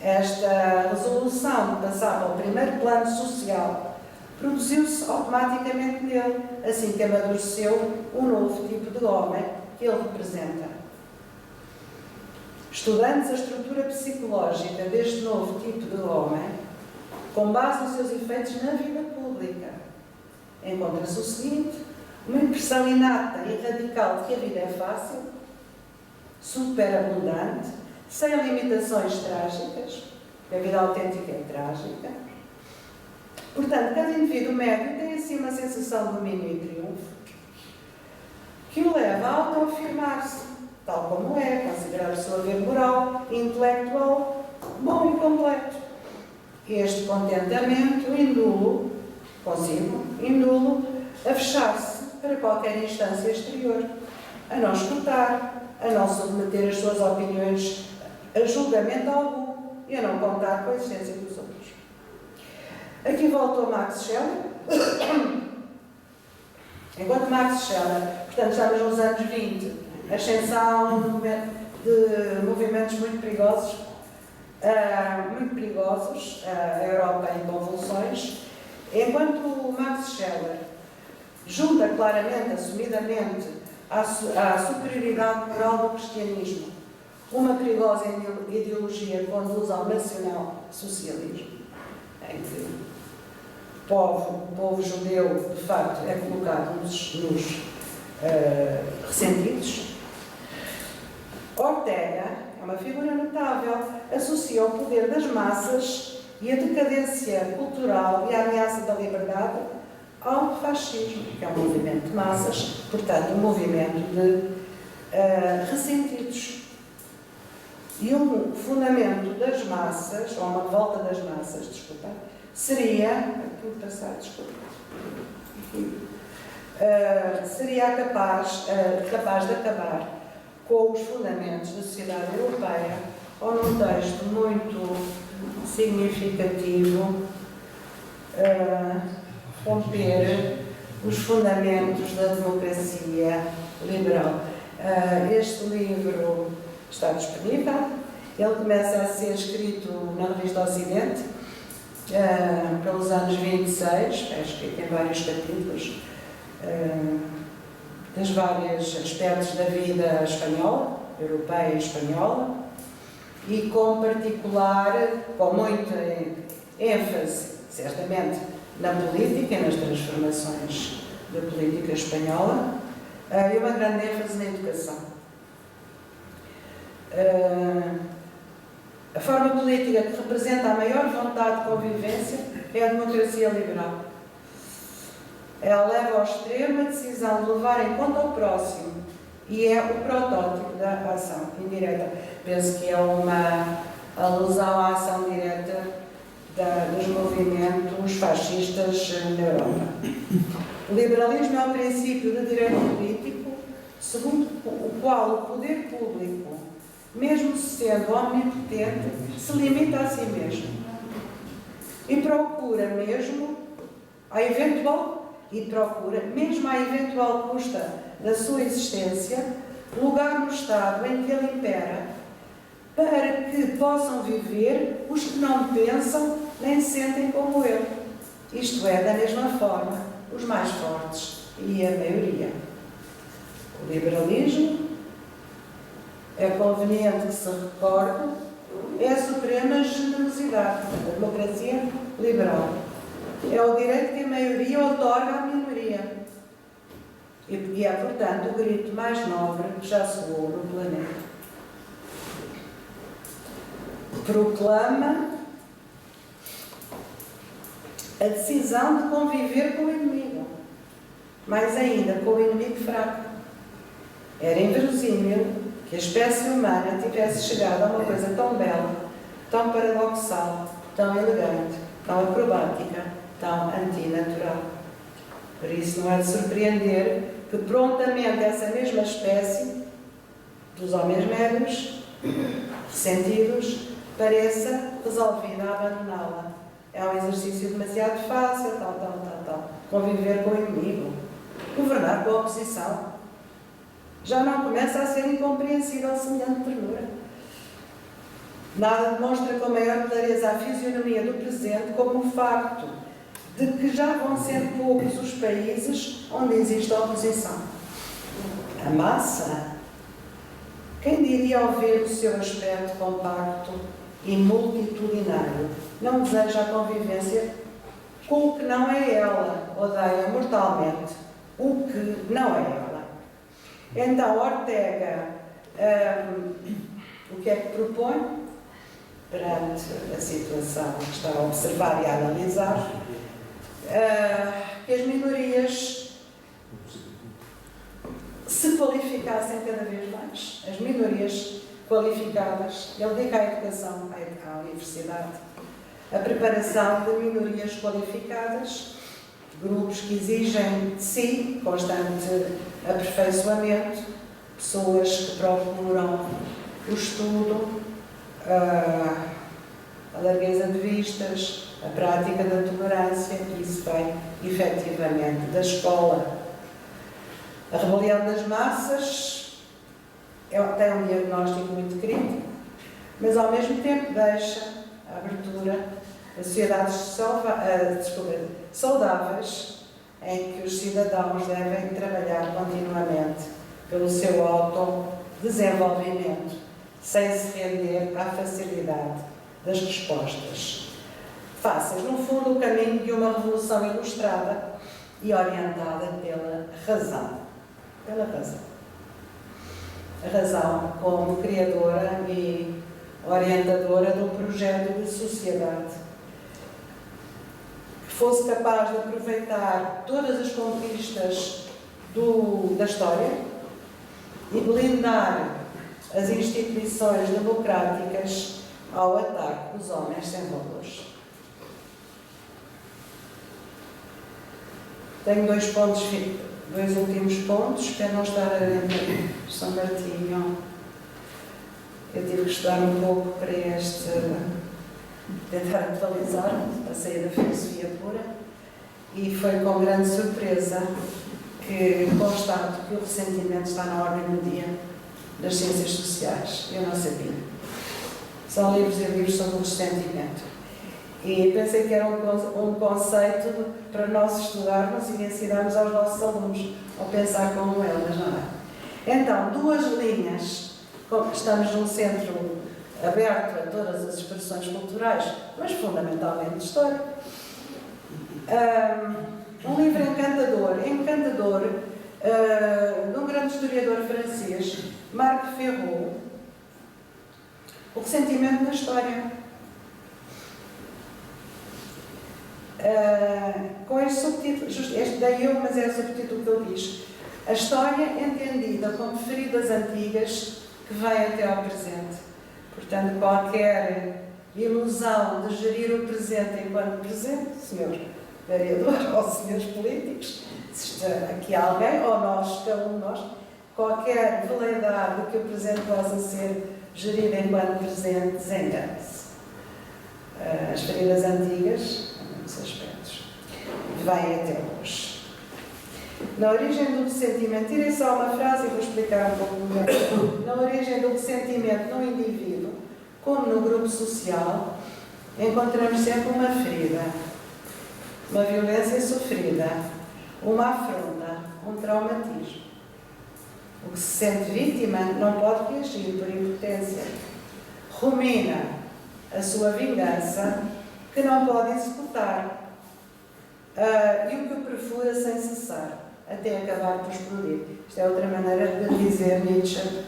Esta resolução de passar ao primeiro plano social produziu-se automaticamente nele, assim que amadureceu o novo tipo de homem que ele representa. Estudando a estrutura psicológica deste novo tipo de homem, com base nos seus efeitos na vida pública, encontra-se o seguinte: uma impressão inata e radical de que a vida é fácil, superabundante, sem limitações trágicas, a vida autêntica é trágica. Portanto, cada indivíduo médio tem assim uma sensação de domínio e triunfo que o leva a autoafirmar-se, tal como é, considerar o seu haver moral e intelectual bom e completo. Este contentamento indula a fechar-se para qualquer instância exterior, a não escutar, a não submeter as suas opiniões a julgamento algum e a não contar com a existência dos outros. Aqui voltou Max Scheler. Enquanto Max Scheler, portanto, estamos nos anos 20, ascensão de movimentos muito perigosos, a Europa em convulsões, enquanto Max Scheler junta claramente, assumidamente, à superioridade moral do cristianismo, uma perigosa ideologia que conduz ao nacional-socialismo, em que o povo judeu, de facto, é colocado nos ressentidos. Ortega é uma figura notável, associa o poder das massas e a decadência cultural e a ameaça da liberdade ao fascismo, que é um movimento de massas, portanto, um movimento de ressentidos. E um fundamento das massas, ou uma revolta das massas, desculpa, seria capaz de acabar com os fundamentos da sociedade europeia, ou num texto muito significativo, romper os fundamentos da democracia liberal. Este livro está disponível, ele começa a ser escrito na Revista Ocidente, pelos anos 26, é escrito em vários capítulos, dos vários aspectos da vida espanhola, europeia e espanhola, e com muita ênfase, certamente, na política e nas transformações da política espanhola, e uma grande ênfase na educação. A forma política que representa a maior vontade de convivência é a democracia liberal. Ela leva ao extremo a decisão de levar em conta o próximo e é o protótipo da ação indireta. Penso que é uma alusão à ação direta dos movimentos fascistas na Europa. O liberalismo é um princípio de direito político, segundo o qual o poder público, mesmo sendo omnipotente, se limita a si mesmo e procura mesmo à eventual custa da sua existência, lugar no Estado em que ele impera, para que possam viver os que não pensam nem sentem como ele. Isto é, da mesma forma, os mais fortes e a maioria. O liberalismo, é conveniente que se recorde, é a suprema generosidade da democracia liberal. É o direito que a maioria outorga à minoria. E é, portanto, o grito mais nobre que já soou no planeta. Proclama a decisão de conviver com o inimigo, mais ainda com o inimigo fraco. Era inverossímil que a espécie humana tivesse chegado a uma coisa tão bela, tão paradoxal, tão elegante, tão acrobática, tão antinatural. Por isso não é de surpreender que prontamente essa mesma espécie dos homens médios, ressentidos, pareça resolvida a abandoná-la. É um exercício demasiado fácil, tal. Conviver com o inimigo, governar com a oposição. Já não começa a ser incompreensível semelhante ternura. Nada demonstra com maior clareza a fisionomia do presente como o facto de que já vão ser poucos os países onde existe oposição. A massa, quem diria ao ver o seu aspecto compacto e multitudinário, não deseja a convivência com o que não é ela, odeia mortalmente o que não é ela. Então, Ortega, o que é que propõe perante a situação que está a observar e a analisar? Que as minorias se qualificassem cada vez mais. As minorias qualificadas, ele dedica à educação, à universidade, a preparação de minorias qualificadas, grupos que exigem de si constante aperfeiçoamento, pessoas que procuram o estudo, a largueza de vistas, a prática da tolerância, e isso vem efetivamente da escola. A rebelião das massas tem um diagnóstico muito crítico, mas ao mesmo tempo deixa a abertura a sociedades saudáveis em que os cidadãos devem trabalhar continuamente pelo seu autodesenvolvimento, sem se render à facilidade das respostas fáceis. No fundo, o caminho de uma revolução ilustrada e orientada pela razão. Pela razão. A razão como criadora e orientadora de um projeto de sociedade que fosse capaz de aproveitar todas as conquistas da história e blindar as instituições democráticas ao ataque dos homens sem valores. Tenho dois últimos pontos, para não estar a ler São Martinho. Eu tive que estudar um pouco para tentar atualizar-me, a sair da filosofia pura, e foi com grande surpresa que constato que o ressentimento está na ordem do dia das ciências sociais. Eu não sabia. São livros e livros sobre o ressentimento. E pensei que era um conceito para nós estudarmos e ensinarmos aos nossos alunos a pensar como ele, mas não é. Então, duas linhas. Estamos num centro aberto a todas as expressões culturais, mas fundamentalmente de história. Um livro encantador de um grande historiador francês, Marc Ferraud, O Ressentimento na História. Com este subtítulo, este dei eu, mas é o subtítulo que ele diz: a história entendida como feridas antigas que vêm até ao presente. Portanto, qualquer ilusão de gerir o presente enquanto presente, senhor vereador ou senhores políticos, se está aqui alguém, ou nós, cada um de nós, qualquer veleidade de que o presente possa ser gerido enquanto presente, desengane-se. As feridas antigas, nos aspectos, vêm até hoje. Na origem do ressentimento, tirei só uma frase e vou explicar um pouco melhor. Na origem do ressentimento no indivíduo, como no grupo social, encontramos sempre uma ferida, uma violência sofrida, uma afronta, um traumatismo. O que se sente vítima não pode reagir por impotência. Rumina a sua vingança, que não pode executar, e o que perfura sem cessar. até acabar por explodir. Isto é outra maneira de dizer Nietzsche,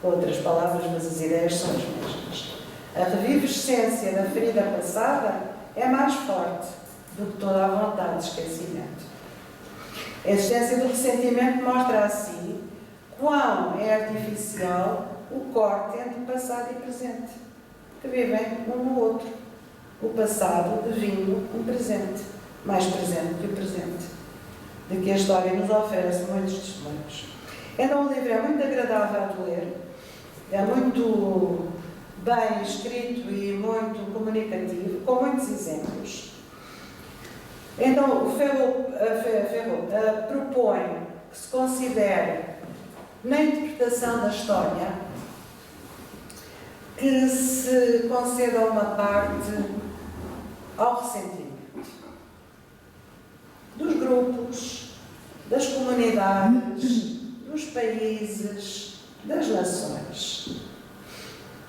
com outras palavras, mas as ideias são as mesmas. A revivescência da ferida passada é mais forte do que toda a vontade de esquecimento. A existência do ressentimento mostra a si quão é artificial o corte entre passado e presente, que vivem um no outro. O passado devindo um presente, mais presente que o presente, de que a história nos oferece muitos testemunhos. Então, o livro é muito agradável de ler, é muito bem escrito e muito comunicativo, com muitos exemplos. Então, o Ferro propõe que se considere, na interpretação da história, que se conceda uma parte ao ressentimento dos grupos, das comunidades, dos países, das nações.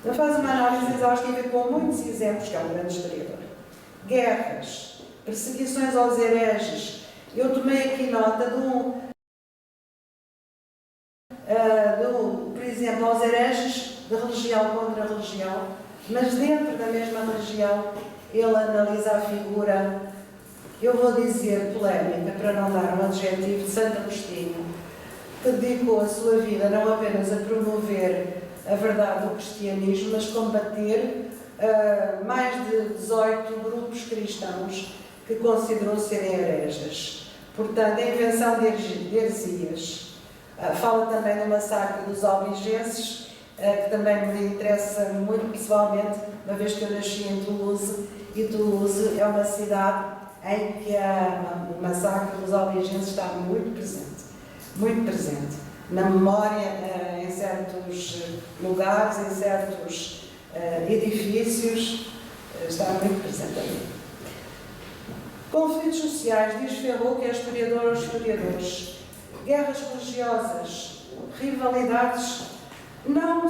Ele faz uma análise exaustiva com muitos exemplos, que é um grande historiador. Guerras, perseguições aos hereges. Eu tomei aqui nota por exemplo, aos hereges de religião contra religião, mas dentro da mesma religião ele analisa a figura, eu vou dizer polémica, para não dar um adjetivo, de Santo Agostinho, que dedicou a sua vida não apenas a promover a verdade do cristianismo, mas combater mais de 18 grupos cristãos que considerou serem hereges. Portanto, a invenção de heresias. Fala também do massacre dos albigenses, que também me interessa muito pessoalmente, uma vez que eu nasci em Toulouse, e Toulouse é uma cidade em que o massacre dos albigenses está muito presente, na memória, em certos lugares, em certos edifícios, está muito presente ali. Conflitos sociais, diz Ferro, que é historiador aos historiadores. Guerras religiosas, rivalidades, não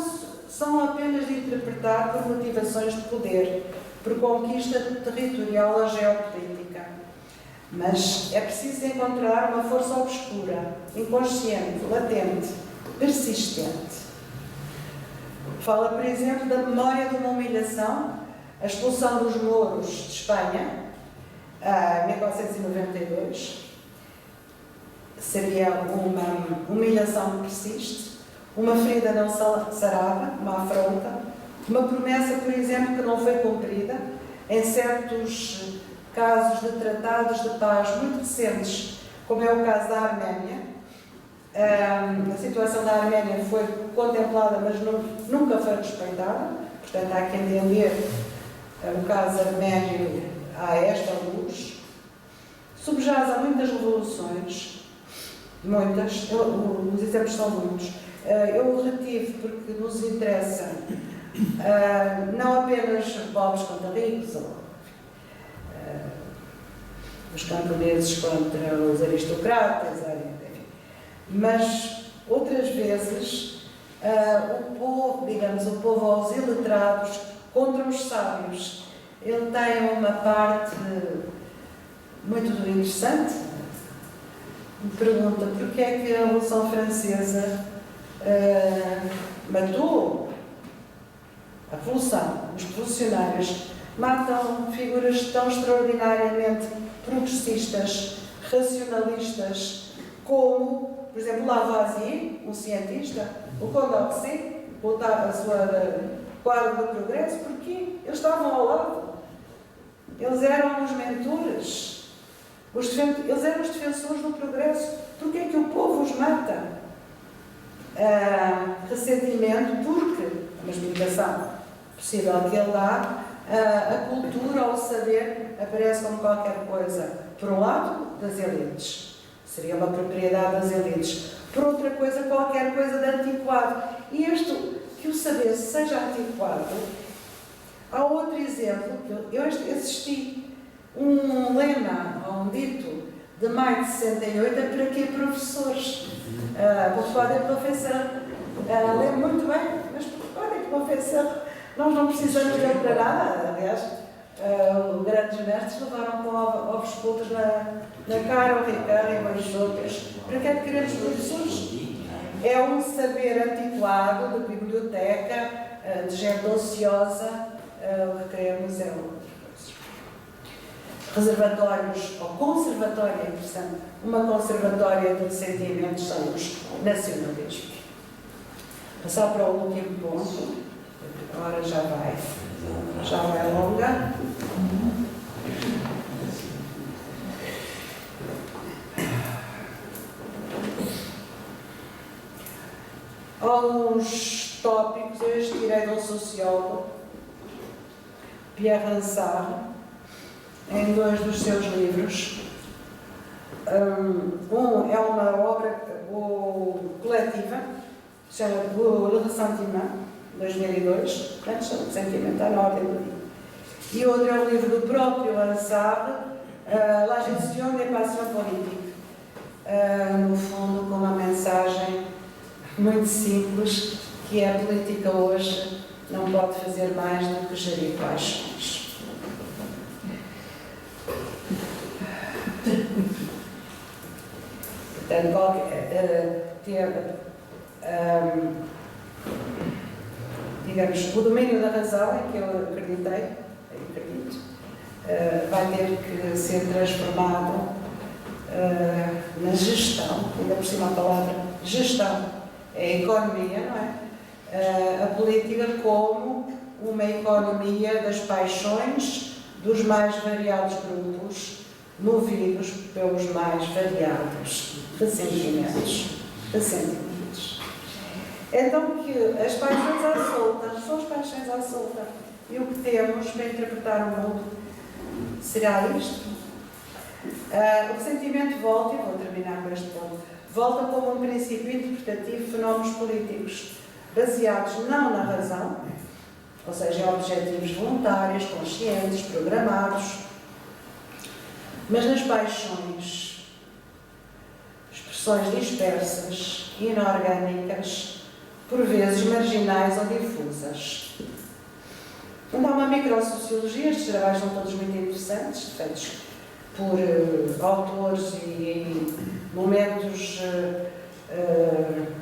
são apenas de interpretar por motivações de poder, por conquista territorial ou geopolítica. Mas é preciso encontrar uma força obscura, inconsciente, latente, persistente. Fala, por exemplo, da memória de uma humilhação, a expulsão dos mouros de Espanha, em 1492. Seria uma humilhação que persiste, uma ferida não sarada, uma afronta, uma promessa, por exemplo, que não foi cumprida, em certos casos de tratados de paz muito recentes, como é o caso da Arménia. A situação da Arménia foi contemplada, mas nunca foi respeitada, portanto há que entender o caso arménio a esta luz. Subjaz a muitas revoluções, muitas, os exemplos são muitos. Eu retive porque nos interessa não apenas pobres contra ricos, ou os camponeses contra os aristocratas, mas outras vezes o povo, digamos, o povo aos iletrados contra os sábios. Ele tem uma parte muito interessante. Me pergunta porquê é que a Revolução Francesa matou a Revolução, os revolucionários matam figuras tão extraordinariamente progressistas, racionalistas, como, por exemplo, Lavoisier, um cientista, o Condorcet, com a sua quadro do progresso, porque eles estavam ao lado. Eles eram os mentores, eles eram os defensores do progresso. Porquê é que o povo os mata? Ressentimento, porque, uma explicação possível que ele dá, a cultura ou o saber aparece como qualquer coisa, por um lado, das elites. Seria uma propriedade das elites. Por outra coisa, qualquer coisa de antiquado. E que o saber seja antiquado. Há outro exemplo, que eu assisti um lema, um dito, de maio de 68, é para quê professores? Pourquoi des professeurs? Lembro muito bem, mas pourquoi des professeurs? Nós não precisamos dele para nada, aliás. O grande tantos mestres levaram com ovos cultos na cara, o Ricardo e umas outras. Para que é que queremos professores? É um saber antiquado de biblioteca, de gente ociosa, o que queremos é outra coisa. Reservatórios, ou conservatório, é interessante, uma conservatória de sentimentos são os nacionalismos. Passar para o último ponto, a hora já vai longa. Alguns tópicos, eu tirei de um sociólogo, Pierre Ronsard, em 2 dos seus livros. Um é uma obra coletiva, que se chama Le Ressentiment, 2002, portanto, o sentimento está na ordem do dia. E outro é o livro do próprio Ronsard, La Gestion des Passions Politiques, no fundo com uma mensagem muito simples, que é: a política hoje não pode fazer mais do que gerir paixões. Portanto, digamos, o domínio da razão, em que eu acredito, vai ter que ser transformado na gestão, ainda por cima a palavra gestão é a economia, não é? A política como uma economia das paixões dos mais variados grupos, movidos pelos mais variados ressentimentos. Então, que as paixões à solta, são as paixões à solta, e o que temos para interpretar o mundo será isto. O ressentimento volta, e vou terminar com este ponto, volta como um princípio interpretativo de fenómenos políticos baseados não na razão, ou seja, em objetivos voluntários, conscientes, programados, mas nas paixões, expressões dispersas, inorgânicas, por vezes marginais ou difusas. Então, há uma microsociologia, estes trabalhos são todos muito interessantes, feitos por autores e momentos,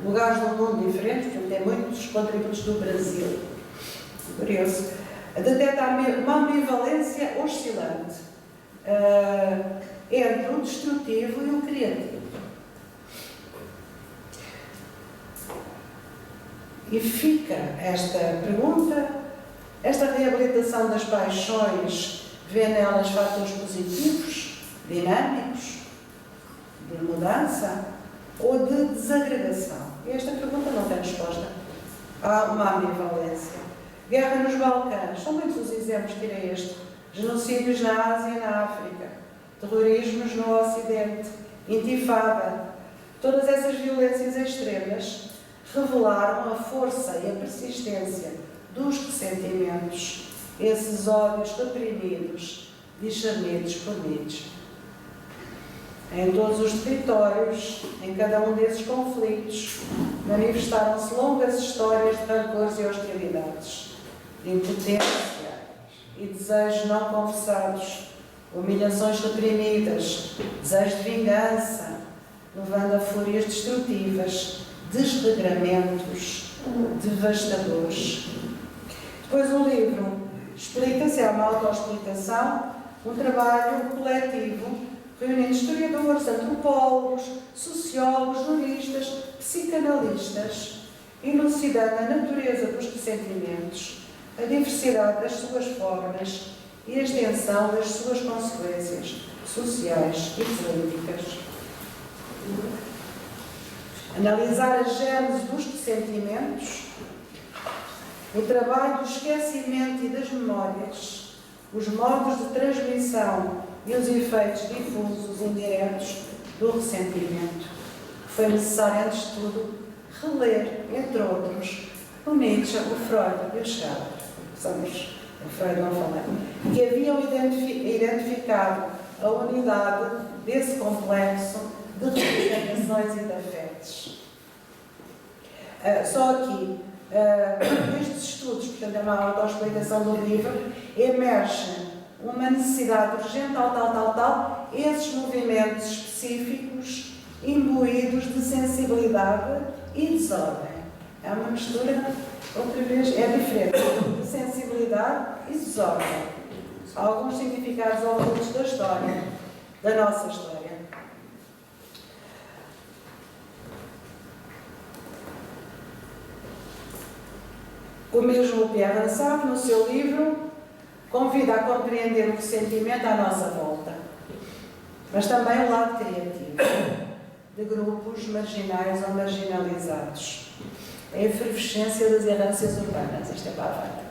lugares do mundo diferentes, portanto, tem muitos contributos do Brasil. Curioso. Detecta uma ambivalência oscilante entre o destrutivo e o criativo. E fica esta pergunta: esta reabilitação das paixões vê nelas fatores positivos, dinâmicos, de mudança ou de desagregação? E esta pergunta não tem resposta. Há uma ambivalência. Guerra nos Balcãs, são muitos os exemplos, tirei este. Genocídios na Ásia e na África. Terrorismos no Ocidente. Intifada. Todas essas violências extremas revelaram a força e a persistência dos ressentimentos, esses ódios reprimidos, discernidos por Nietzsche. Em todos os territórios, em cada um desses conflitos, manifestaram-se longas histórias de rancores e hostilidades, de impotência e desejos não confessados, humilhações reprimidas, desejos de vingança, levando a fúrias destrutivas, desregramentos devastadores. Depois o livro explica-se, é uma autoexplicação, um trabalho coletivo, reunindo historiadores, antropólogos, sociólogos, juristas, psicanalistas, elucidando a natureza dos ressentimentos, a diversidade das suas formas e a extensão das suas consequências sociais e políticas. Analisar a gênese dos ressentimentos, o trabalho do esquecimento e das memórias, os modos de transmissão e os efeitos difusos indiretos do ressentimento. Foi necessário, antes de tudo, reler, entre outros, o Nietzsche, o Freud e o Schiller, o Freud não falei, que haviam identificado a unidade desse complexo de representações e de afetos. Só aqui, estes estudos, portanto, é uma autoexplicação do livro, emerge uma necessidade urgente, tal, esses movimentos específicos imbuídos de sensibilidade e desordem. É uma mistura, outra vez, é diferente, de sensibilidade e desordem. Há alguns significados ocultos da história, da nossa história. O mesmo Pierre Ansart, no seu livro, convida a compreender o ressentimento à nossa volta, mas também o lado criativo, de grupos marginais ou marginalizados. A efervescência das errâncias urbanas. Isto é para a parte.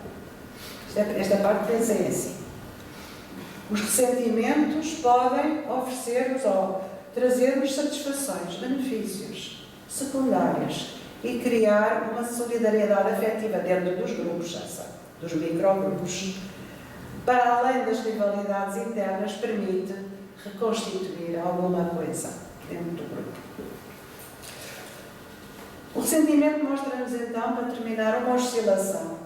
Esta parte pensei assim. Os ressentimentos podem oferecer-nos ou trazer-nos satisfações, benefícios secundários e criar uma solidariedade afetiva dentro dos grupos, já sabe, dos microgrupos. Para além das rivalidades internas, permite reconstituir alguma coisa dentro do grupo. O ressentimento mostra-nos então, para terminar, uma oscilação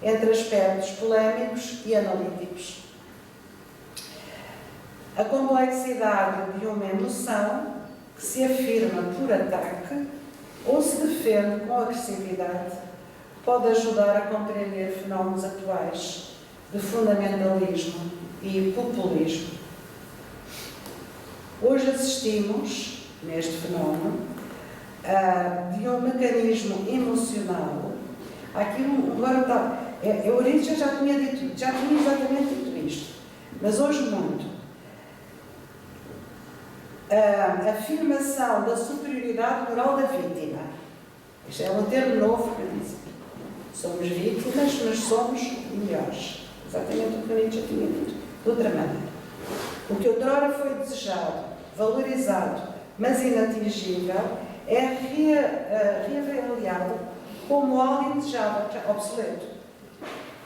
entre aspectos polémicos e analíticos. A complexidade de uma emoção que se afirma por ataque ou se defende com agressividade pode ajudar a compreender fenómenos atuais de fundamentalismo e populismo. Hoje assistimos, neste fenómeno, de um mecanismo emocional. Agora eu origem já tinha exatamente dito isto, mas hoje muito. A afirmação da superioridade moral da vítima. Isto é um termo novo que diz. Somos vítimas, mas somos melhores. Exatamente o que a Nietzsche tinha dito. De outra maneira. O que outrora foi desejado, valorizado, mas inatingível, é reavaliado como algo indesejável, obsoleto.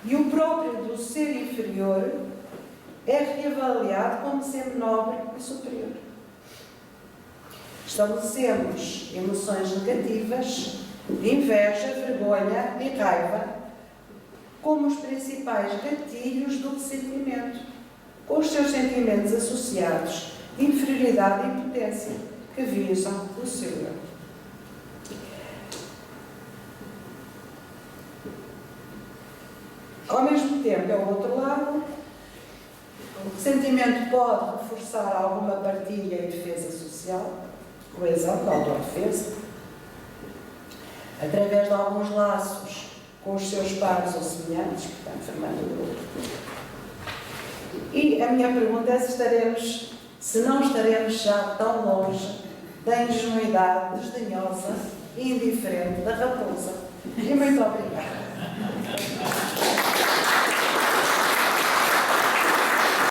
E o próprio do ser inferior é reavaliado como sempre nobre e superior. Estabelecemos emoções negativas de inveja, vergonha e raiva como os principais gatilhos do ressentimento, com os seus sentimentos associados de inferioridade e impotência que visam o seu eu. Ao mesmo tempo, é o outro lado, o ressentimento pode reforçar alguma partilha e defesa social, coesão, autodefesa, através de alguns laços com os seus pares ou semelhantes, portanto, formando o grupo. E a minha pergunta é se não estaremos já tão longe da ingenuidade desdenhosa e indiferente da raposa. E muito obrigada.